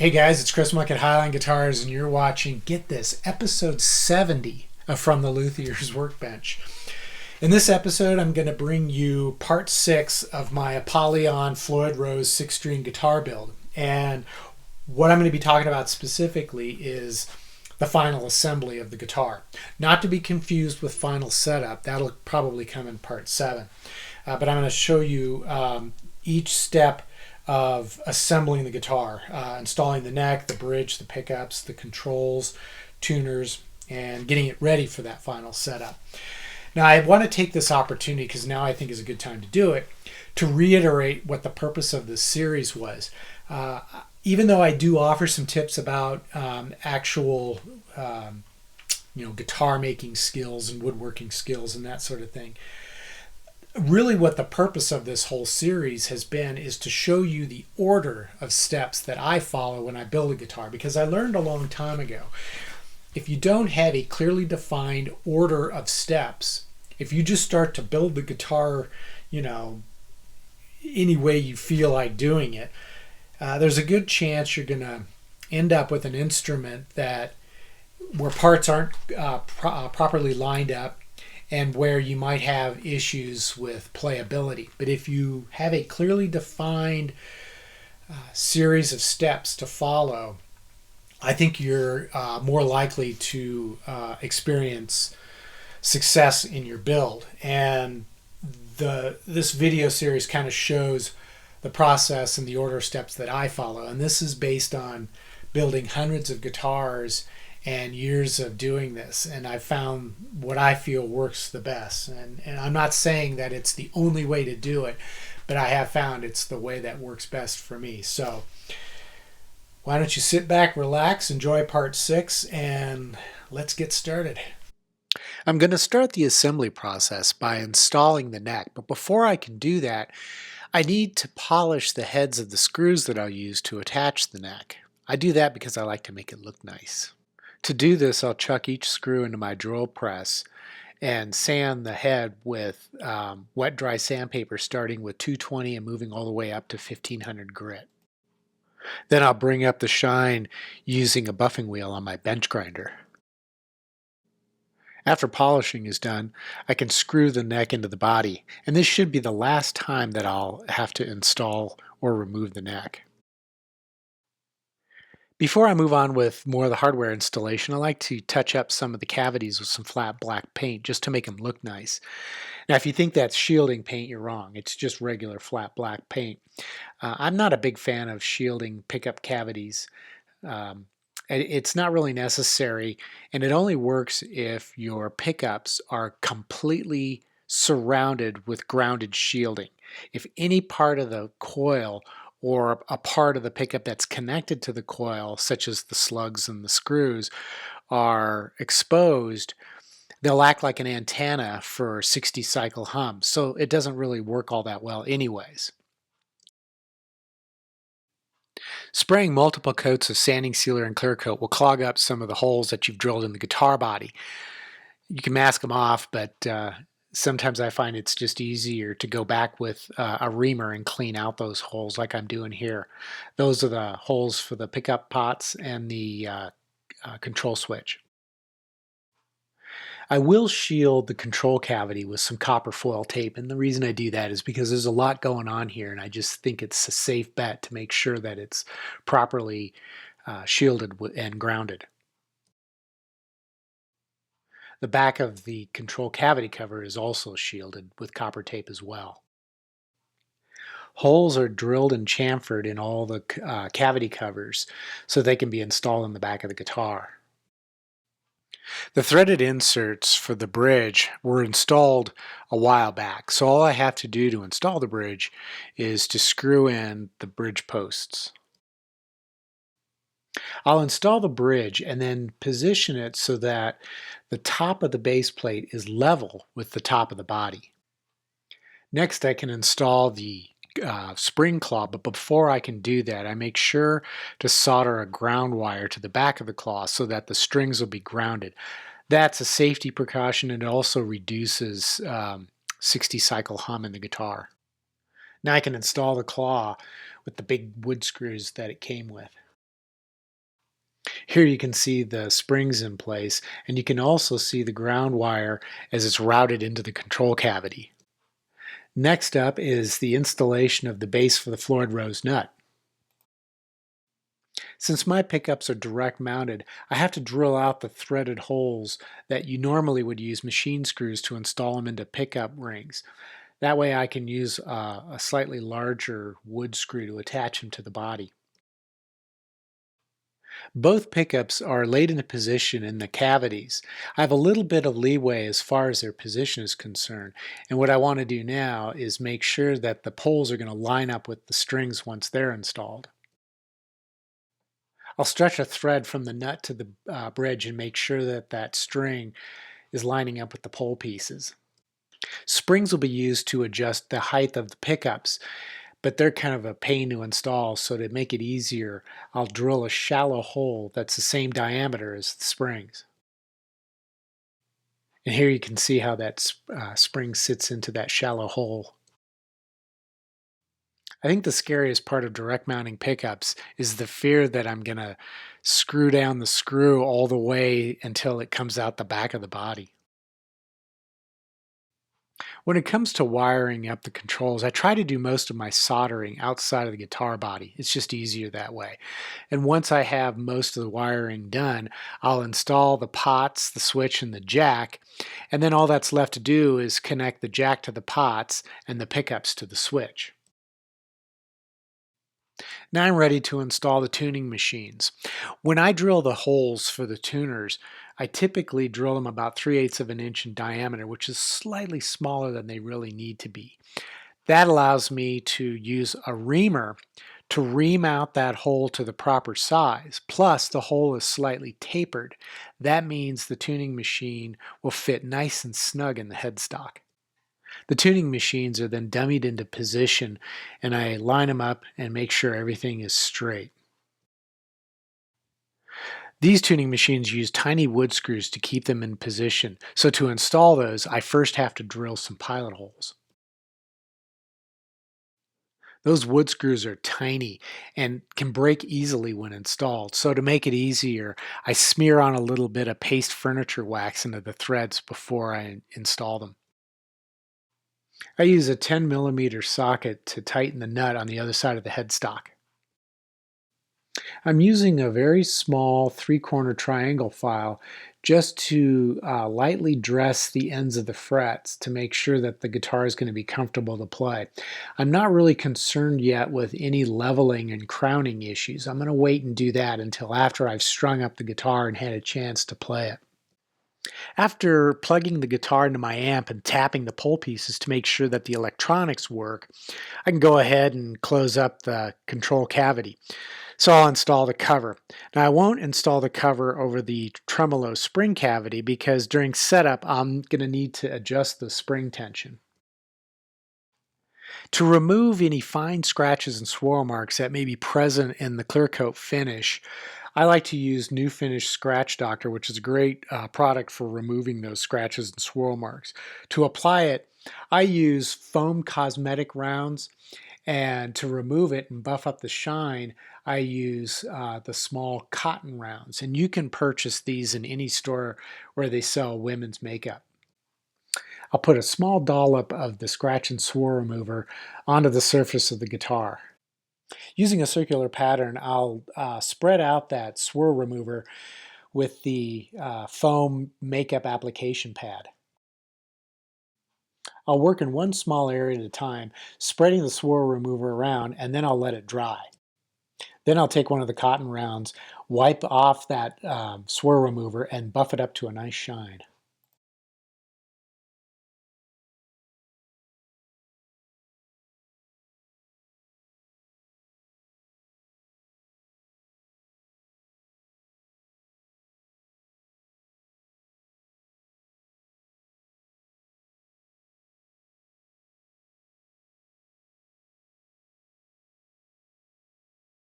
Hey guys, it's Chris Muck at Highline Guitars, and you're watching, get this, episode 70 of From the Luthier's Workbench. In this episode, I'm going to bring you part 6 of my Apollyon Floyd Rose 6-string guitar build. And what I'm going to be talking about specifically is the final assembly of the guitar. Not to be confused with final setup, that'll probably come in part 7. But I'm going to show you each step of assembling the guitar, installing the neck, the bridge, the pickups, the controls, tuners, and getting it ready for that final setup. Now I want to take this opportunity, because now I think is a good time to do it, to reiterate what the purpose of this series was. Even though I do offer some tips about actual guitar making skills and woodworking skills and that sort of thing, really what the purpose of this whole series has been is to show you the order of steps that I follow when I build a guitar, because I learned a long time ago, if you don't have a clearly defined order of steps, if you just start to build the guitar, any way you feel like doing it, there's a good chance you're going to end up with an instrument where parts aren't properly lined up, and where you might have issues with playability. But if you have a clearly defined series of steps to follow, I think you're more likely to experience success in your build. And this video series kind of shows the process and the order of steps that I follow. And this is based on building hundreds of guitars and years of doing this, and I found what I feel works the best. And I'm not saying that it's the only way to do it, but I have found it's the way that works best for me. So why don't you sit back, relax, enjoy part 6, and let's get started. I'm going to start the assembly process by installing the neck, but before I can do that, I need to polish the heads of the screws that I'll use to attach the neck. I do that because I like to make it look nice. To do this, I'll chuck each screw into my drill press and sand the head with wet dry sandpaper, starting with 220 and moving all the way up to 1500 grit. Then I'll bring up the shine using a buffing wheel on my bench grinder. After polishing is done, I can screw the neck into the body, and this should be the last time that I'll have to install or remove the neck. Before I move on with more of the hardware installation, I like to touch up some of the cavities with some flat black paint just to make them look nice. Now, if you think that's shielding paint, you're wrong. It's just regular flat black paint. I'm not a big fan of shielding pickup cavities. It's not really necessary, and it only works if your pickups are completely surrounded with grounded shielding. If any part of the coil or a part of the pickup that's connected to the coil, such as the slugs and the screws, are exposed, they'll act like an antenna for 60 cycle hum. So it doesn't really work all that well anyways. Spraying multiple coats of sanding sealer and clear coat will clog up some of the holes that you've drilled in the guitar body. You can mask them off, but sometimes I find it's just easier to go back with a reamer and clean out those holes like I'm doing here. Those are the holes for the pickup pots and the control switch. I will shield the control cavity with some copper foil tape, and the reason I do that is because there's a lot going on here, and I just think it's a safe bet to make sure that it's properly shielded and grounded. The back of the control cavity cover is also shielded with copper tape as well. Holes are drilled and chamfered in all the cavity covers so they can be installed in the back of the guitar. The threaded inserts for the bridge were installed a while back, so all I have to do to install the bridge is to screw in the bridge posts. I'll install the bridge and then position it so that the top of the base plate is level with the top of the body. Next, I can install the spring claw, but before I can do that, I make sure to solder a ground wire to the back of the claw so that the strings will be grounded. That's a safety precaution, and it also reduces 60 cycle hum in the guitar. Now I can install the claw with the big wood screws that it came with. Here you can see the springs in place, and you can also see the ground wire as it's routed into the control cavity. Next up is the installation of the base for the Floyd Rose nut. Since my pickups are direct mounted, I have to drill out the threaded holes that you normally would use machine screws to install them into pickup rings. That way I can use a slightly larger wood screw to attach them to the body. Both pickups are laid into position in the cavities. I have a little bit of leeway as far as their position is concerned, and what I want to do now is make sure that the poles are going to line up with the strings once they're installed. I'll stretch a thread from the nut to the bridge and make sure that that string is lining up with the pole pieces. Springs will be used to adjust the height of the pickups, but they're kind of a pain to install, so to make it easier, I'll drill a shallow hole that's the same diameter as the springs. And here you can see how that spring sits into that shallow hole. I think the scariest part of direct mounting pickups is the fear that I'm going to screw down the screw all the way until it comes out the back of the body. When it comes to wiring up the controls, I try to do most of my soldering outside of the guitar body. It's just easier that way. And once I have most of the wiring done, I'll install the pots, the switch, and the jack. And then all that's left to do is connect the jack to the pots and the pickups to the switch. Now I'm ready to install the tuning machines. When I drill the holes for the tuners, I typically drill them about 3/8 of an inch in diameter, which is slightly smaller than they really need to be. That allows me to use a reamer to ream out that hole to the proper size. Plus, the hole is slightly tapered. That means the tuning machine will fit nice and snug in the headstock. The tuning machines are then dummied into position, and I line them up and make sure everything is straight. These tuning machines use tiny wood screws to keep them in position, so to install those, I first have to drill some pilot holes. Those wood screws are tiny and can break easily when installed, so to make it easier, I smear on a little bit of paste furniture wax into the threads before I install them. I use a 10mm socket to tighten the nut on the other side of the headstock. I'm using a very small 3-corner triangle file just to lightly dress the ends of the frets to make sure that the guitar is going to be comfortable to play. I'm not really concerned yet with any leveling and crowning issues. I'm going to wait and do that until after I've strung up the guitar and had a chance to play it. After plugging the guitar into my amp and tapping the pole pieces to make sure that the electronics work, I can go ahead and close up the control cavity. So I'll install the cover. Now I won't install the cover over the tremolo spring cavity because during setup I'm going to need to adjust the spring tension. To remove any fine scratches and swirl marks that may be present in the clear coat finish, I like to use New Finish Scratch Doctor, which is a great product for removing those scratches and swirl marks. To apply it, I use foam cosmetic rounds, and to remove it and buff up the shine, I use the small cotton rounds. And you can purchase these in any store where they sell women's makeup. I'll put a small dollop of the scratch and swirl remover onto the surface of the guitar. Using a circular pattern, I'll spread out that swirl remover with the foam makeup application pad. I'll work in one small area at a time, spreading the swirl remover around, and then I'll let it dry. Then I'll take one of the cotton rounds, wipe off that swirl remover, and buff it up to a nice shine.